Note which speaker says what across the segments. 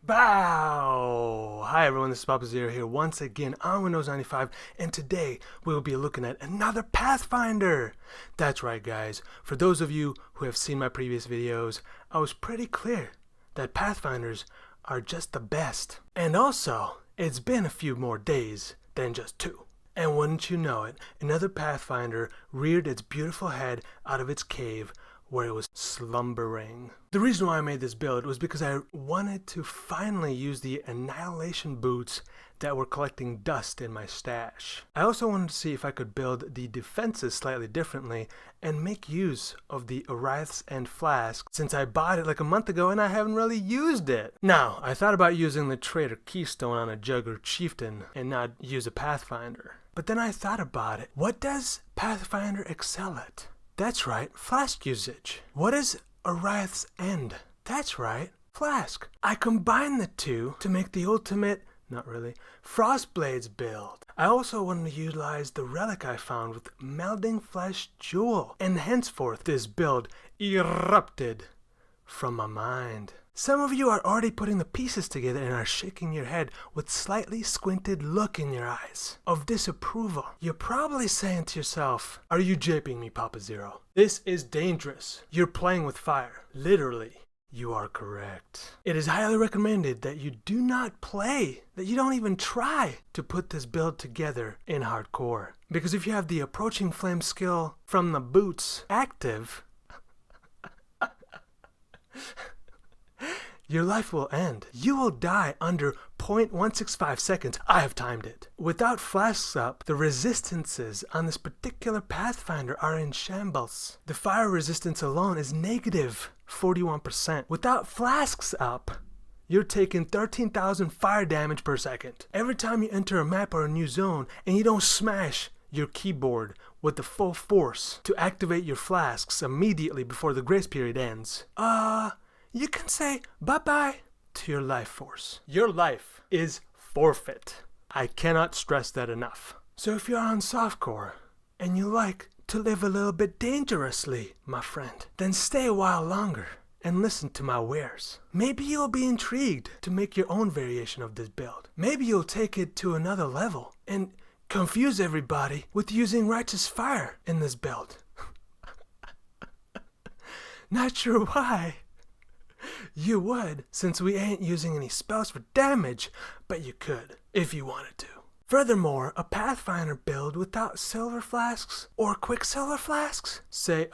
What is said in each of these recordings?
Speaker 1: Bow! Hi everyone, this is Atziri here once again on Windows 95, and today we will be looking at another Pathfinder! That's right guys, for those of you who have seen my previous videos, I was pretty clear that Pathfinders are just the best. And also, it's been a few more days than just 2. And wouldn't you know it, another Pathfinder reared its beautiful head out of its cave where it was slumbering. The reason why I made this build was because I wanted to finally use the annihilation boots that were collecting dust in my stash. I also wanted to see if I could build the defenses slightly differently and make use of the Wraiths and Flask since I bought it like a month ago and I haven't really used it. Now, I thought about using the Traitor Keystone on a Juggler Chieftain and not use a Pathfinder. But then I thought about it. What does Pathfinder excel at? That's right, Flask usage. What is a Wraith's End? That's right, Flask. I combined the two to make the ultimate, not really, Frostblades build. I also wanted to utilize the relic I found with Melding Flesh Jewel, and henceforth this build erupted from my mind. Some of you are already putting the pieces together and are shaking your head with slightly squinted look in your eyes of disapproval. You're probably saying to yourself, are you japing me, Papa Zero? This is dangerous. You're playing with fire. Literally. You are correct. It is highly recommended that you do not play, that you don't even try to put this build together in hardcore. Because if you have the approaching flame skill from the boots active, your life will end. You will die under 0.165 seconds. I have timed it. Without flasks up, the resistances on this particular Pathfinder are in shambles. The fire resistance alone is negative 41%. Without flasks up, you're taking 13,000 fire damage per second. Every time you enter a map or a new zone and you don't smash your keyboard with the full force to activate your flasks immediately before the grace period ends, you can say bye-bye to your life force. Your life is forfeit. I cannot stress that enough. So if you're on softcore and you like to live a little bit dangerously, my friend, then stay a while longer and listen to my wares. Maybe you'll be intrigued to make your own variation of this build. Maybe you'll take it to another level and confuse everybody with using Righteous Fire in this build. Not sure why. You would, since we ain't using any spells for damage, but you could, if you wanted to. Furthermore, a Pathfinder build without silver flasks or quicksilver flasks? Say,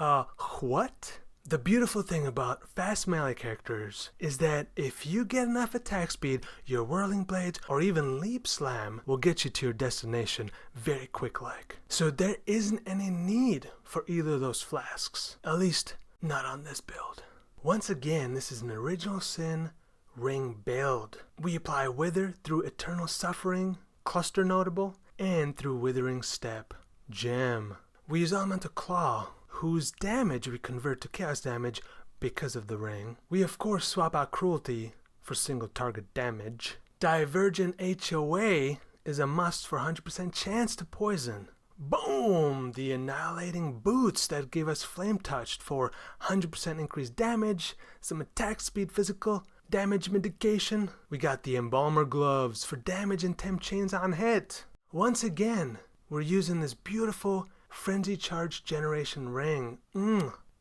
Speaker 1: what? The beautiful thing about fast melee characters is that if you get enough attack speed, your whirling blades or even leap slam will get you to your destination very quick-like. So there isn't any need for either of those flasks, at least not on this build. Once again, this is an Original Sin ring build. We apply Wither through Eternal Suffering, Cluster Notable, and through Withering Step, Gem. We use Elemental Claw, whose damage we convert to Chaos damage because of the ring. We of course swap out Cruelty for single target damage. Divergent HOA is a must for 100% chance to poison. Boom! The Annihilating Boots that give us Flame Touched for 100% increased damage, some attack speed, physical damage mitigation. We got the Embalmer Gloves for damage and temp chains on hit. Once again, we're using this beautiful Frenzy Charge Generation ring.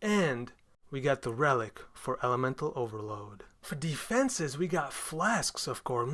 Speaker 1: And we got the Relic for Elemental Overload. For defenses, we got Flasks, of course.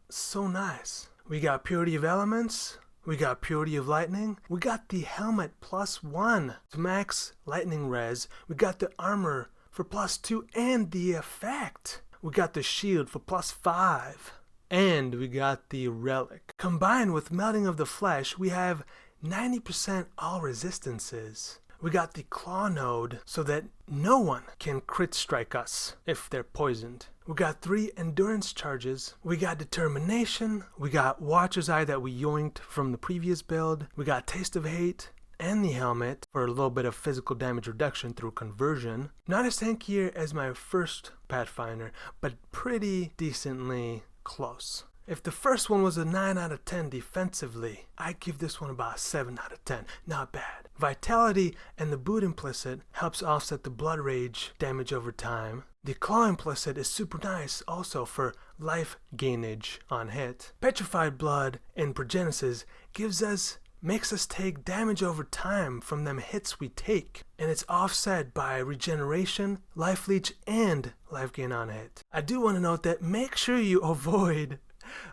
Speaker 1: So nice. We got Purity of Elements. We got Purity of Lightning. We got the Helmet +1 to max Lightning Res. We got the Armor for +2 and the Effect. We got the Shield for +5. And we got the Relic. Combined with Melting of the Flesh, we have 90% all resistances. We got the Claw Node so that no one can crit strike us if they're poisoned. We got 3 endurance charges. We got Determination. We got Watcher's Eye that we yoinked from the previous build. We got Taste of Hate and the helmet for a little bit of physical damage reduction through conversion. Not as tanky as my first Pathfinder, but pretty decently close. If the first one was a 9 out of 10 defensively, I'd give this one about a 7 out of 10. Not bad. Vitality and the boot implicit helps offset the blood rage damage over time. The claw implicit is super nice also for life gainage on hit. Petrified Blood in Progenesis makes us take damage over time from them hits we take, and it's offset by regeneration, life leech, and life gain on hit. I do want to note that make sure you avoid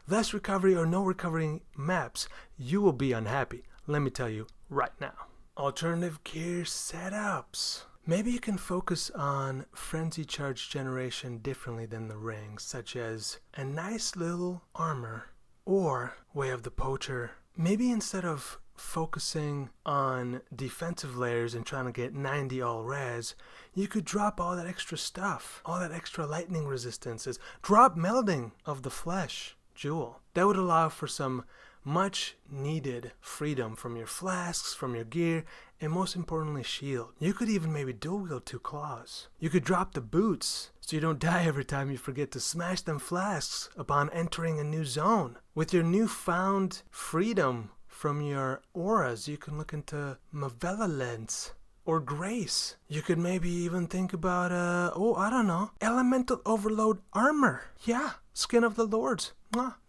Speaker 1: less recovery or no recovery maps. You will be unhappy, let me tell you right now. Alternative gear setups. Maybe you can focus on frenzy charge generation differently than the ring, such as a nice little armor or Way of the Poacher. Maybe instead of focusing on defensive layers and trying to get 90 all res, you could drop all that extra stuff, all that extra lightning resistances. Drop Melding of the Flesh Jewel. That would allow for some much needed freedom from your flasks, from your gear, and most importantly shield. You could even maybe dual wield 2 claws. You could drop the boots so you don't die every time you forget to smash them flasks upon entering a new zone. With your newfound freedom from your auras, you can look into Malevolence or Grace. You could maybe even think about Elemental Overload Armor. Yeah, Skin of the Lords.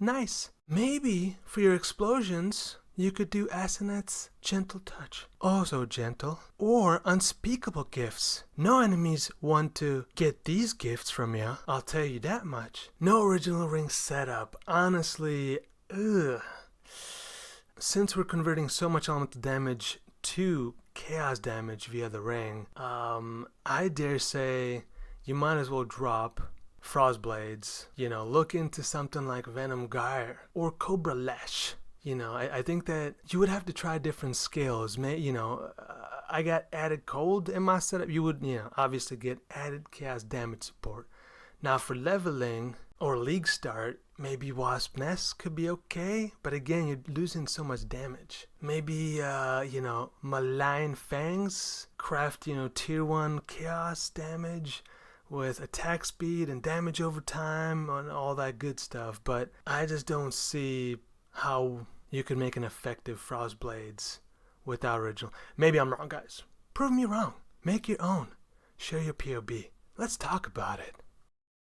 Speaker 1: Nice. Maybe for your explosions, you could do Asenet's Gentle Touch. Oh, so gentle. Or Unspeakable Gifts. No enemies want to get these gifts from you, I'll tell you that much. No original ring setup. Honestly, since we're converting so much elemental damage to chaos damage via the ring, I dare say you might as well drop Frostblades, look into something like Venom Gyre or Cobra Lash. I think that you would have to try different skills. I got added cold in my setup. You would, obviously get added chaos damage support. Now for leveling or league start, maybe Wasp Nest could be okay, but again, you're losing so much damage. Maybe, Malign Fangs, craft, tier 1 chaos damage with attack speed and damage over time and all that good stuff, but I just don't see how you can make an effective Frostblades without original. Maybe I'm wrong, guys. Prove me wrong. Make your own. Share your POB. Let's talk about it.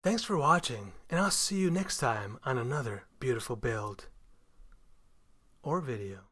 Speaker 1: Thanks for watching, and I'll see you next time on another beautiful build or video.